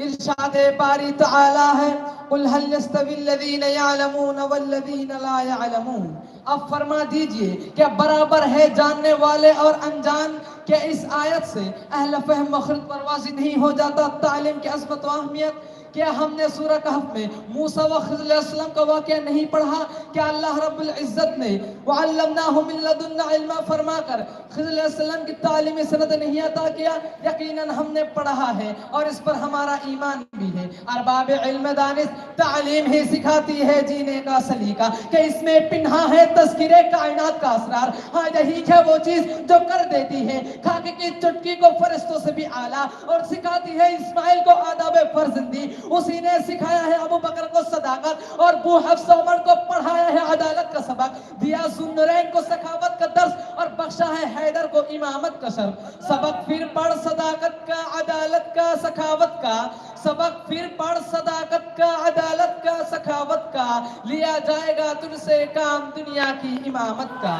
ارشاد باری تعالی ہے قل هل يستوي الذين يعلمون والذين لا يعلمون، اب فرما دیجئے کہ برابر ہے جاننے والے اور انجان؟ کہ اس آیت سے اہل فہم و خرد پر واضح نہیں ہو جاتا تعلیم کی عظمت و اہمیت؟ کیا ہم نے سورہ کہف میں موسیٰ و خضر علیہ السلام کا واقعہ نہیں پڑھا؟ کہ اللہ رب العزت نے وَعَلَّمْنَاهُ مِن لَدُنَّا عِلْمًا فرما کر خضر علیہ السلام کی تعلیمی سند نہیں عطا کیا؟ یقیناً ہم نے پڑھا ہے اور اس پر ہمارا ایمان بھی ہے۔ ارباب علم دانش تعلیم ہی سکھاتی ہے جینے کا سلیقہ، کہ اس میں پنہا ہے تذکرے کائنات کا اسرار۔ ہاں یہی ہے وہ چیز جو کر دیتی ہے کھاکے کی چٹکی کو فرشتوں سے بھی اعلیٰ، اور سکھاتی ہے اسماعیل کو آداب فرزندی۔ اسی نے سکھایا ہے ابو بکر کو صداقت، اور ابو حفص عمر کو پڑھایا ہے عدالت کا سبق، دیا ذوالنورین کو سخاوت کا درس، اور بخشا ہے حیدر کو امامت کا شرف۔ سبق پھر پڑھ صداقت کا، عدالت کا، سخاوت کا، سبق پھر پڑھ صداقت کا، عدالت کا، سخاوت کا، لیا جائے گا تجھ سے کام دنیا کی امامت کا۔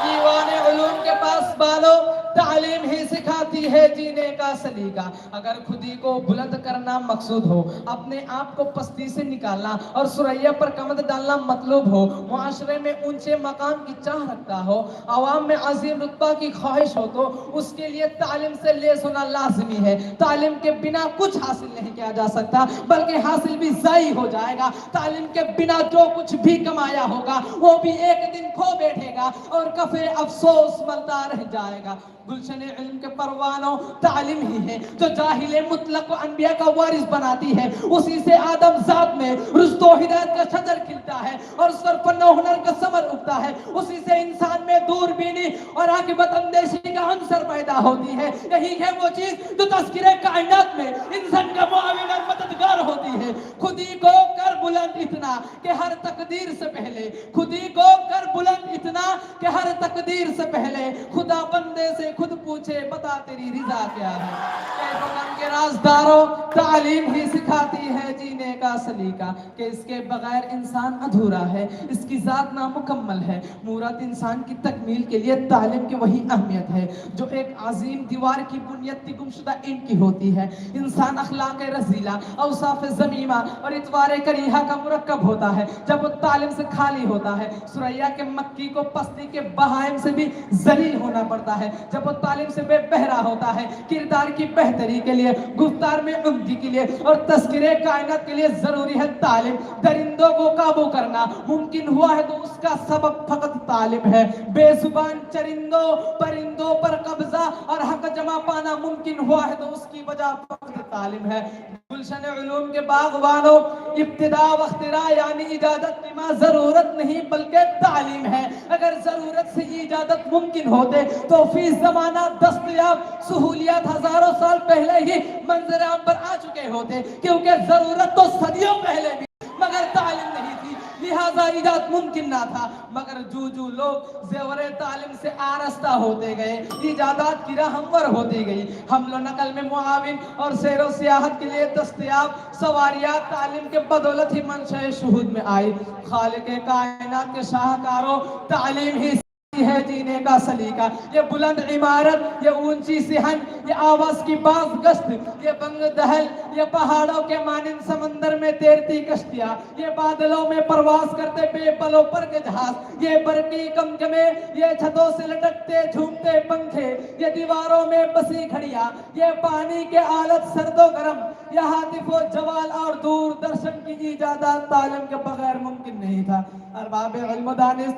ایوان علوم کے پاس بالو تعلیم ہی سکھاتی ہے جینے کا سلیقہ۔ اگر خودی کو بلند کرنا مقصود ہو، اپنے آپ کو پستی سے نکالنا اور ثریا پر کمند ڈالنا مطلوب ہو، معاشرے میں اونچے مقام کی چاہ رکھتا ہو، عوام میں عظیم رتبہ کی خواہش ہو، تو اس کے لیے تعلیم سے لیس ہونا لازمی ہے۔ تعلیم کے بنا کچھ حاصل نہیں کیا جا سکتا، بلکہ حاصل بھی ضائع ہو جائے گا۔ تعلیم کے بنا جو کچھ بھی کمایا ہوگا وہ بھی ایک دن کھو بیٹھے گا اور کفے افسوس ملتا رہ جائے گا۔ گلشن علم کے پروانوں تعلیم ہی ہے جو جاہل مطلق کو انبیاء کا وارث بناتی ہے۔ اسی سے آدم ذات میں رشد و ہدایت کا شجر کھلتا ہے اور اس پر فن و ہنر کا ثمر اگتا ہے۔ اسی سے انسان میں دور بینی اور عاقبت اندیشی کا عنصر پیدا ہوتی ہے۔ یہی ہے وہ چیز جو تذکرے کائنات میں انسان کا معاون اور مددگار ہوتی ہے۔ خودی کو کر بلند اتنا کہ ہر تقدیر سے پہلے، خودی کو کر بلند اتنا کہ ہر تقدیر سے پہلے خدا بندے سے خود پوچھے بتا تیری رضا کیا ہے۔ کیف غم کے رازداروں تعلیم ہی سکھاتی ہے جینے کا سلیقہ، کہ اس کے بغیر انسان ادھورا ہے، اس کی ذات نامکمل ہے۔ مورت انسان کی تکمیل کے لیے تعلیم کی وہی اہمیت ہے جو ایک عظیم دیوار کی بنیاد گمشدہ اینٹ کی ہوتی ہے۔ انسان اخلاق رذیلہ، اوصاف ذمیمہ اور اطوار کریہہ کا مرکب ہوتا ہے جب وہ تعلیم سے خالی ہوتا ہے۔ ثریا کے مکی کو پستی کے بہائم سے بھی ذلیل ہونا پڑتا ہے جب وہ تعلیم سے بے بہرا ہوتا ہے۔ کردار کی بہتری کے لیے، گفتار میں عمدگی کے لیے اور تذکرے کائنات کے لیے ضروری ہے تعلیم۔ درندوں کو قابو کرنا ممکن ہوا ہے تو اس کا سبب فقط تعلیم ہے۔ بے زبان چرندوں پرندوں پر قبضہ اور حق جمع پانا ممکن ہوا ہے تو اس کی وجہ فقط تعلیم ہے۔ گلشن علوم کے باغبانوں ابتداء و اختراع یعنی ایجادت کی ماں ضرورت نہیں بلکہ تعلیم ہے۔ اگر ضرورت سے ایجادت ممکن ہوتے تو فی زمانہ دستیاب سہولیات ہزاروں سال پہلے ہی منظر عام پر آ چکے ہوتے، کیونکہ ضرورت تو صدیوں پہلے بھی مگر تعلیم نہیں تھی، لہٰذا ایجاد ممکن نہ تھا۔ مگر جو لوگ زیور تعلیم سے آرستہ ہوتے گئے، ایجادات کی راہ ہموار ہوتی گئی۔ حمل و نقل میں معاون اور سیر و سیاحت کے لیے دستیاب سواریات تعلیم کے بدولت ہی منشأ شہود میں آئی۔ خالق کائنات کے شاہکاروں تعلیم ہی ہے جینے کا سلیقہ۔ یہ بلند عمارت، یہ اونچی صحن، یہ آواز کی باز گشت، یہ بنگ دہل، یہ پہاڑوں کے مانند سمندر میں تیرتی کشتیاں، یہ بادلوں میں پرواز کرتے بے پلوں پر کے جہاز، یہ برقی کمکمے، یہ چھتوں سے لٹکتے جھومتے پنکھے، یہ دیواروں میں بسی گھڑیاں، یہ پانی کے آلت سرد و گرم، یہ ہاتف و جوال اور دور درشن کی ایجادات تعلیم کے بغیر ممکن نہیں تھا۔ ارباب علم و دانش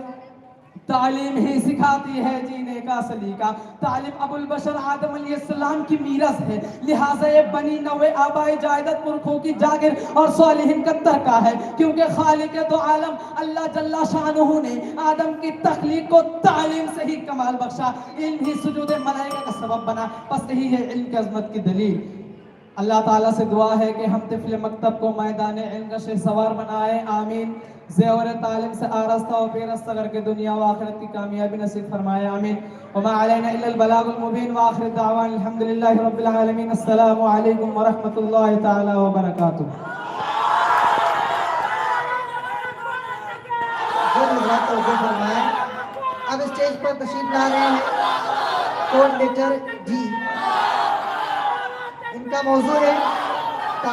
تعلیم ہی سکھاتی ہے جینے کا سلیقہ۔ تعلیم ابو البشر آدم علیہ السلام کی میراث ہے، لہٰذا یہ بنی نوع آبائی جائیداد پرکھوں کی جاگیر اور صالحین کا ترکہ ہے، کیونکہ خالق دو عالم اللہ جل شانہ نے آدم کی تخلیق کو تعلیم سے ہی کمال بخشا۔ علم ہی سجود ملائکہ کا سبب بنا، پس یہی ہے علم کی عظمت کی دلیل۔ اللہ تعالیٰ سے دعا ہے کہ ہم طفل مکتب کو میدان علم کا شہسوار بنائے، آمین۔ زیور تعلیم سے آراستہ و پیراستہ کر کے دنیا و آخرت کی کامیابی نصیب فرمائے، آمین۔ وما علینا الا البلاغ المبین، وآخر دعوان الحمدللہ رب العالمین۔ السلام علیکم ورحمۃ اللہ تعالی وبرکاتہ۔ اب اسٹیج پر تشریف لا رہے ہیں کوآرڈینیٹر جی، ان کا موضوع ہے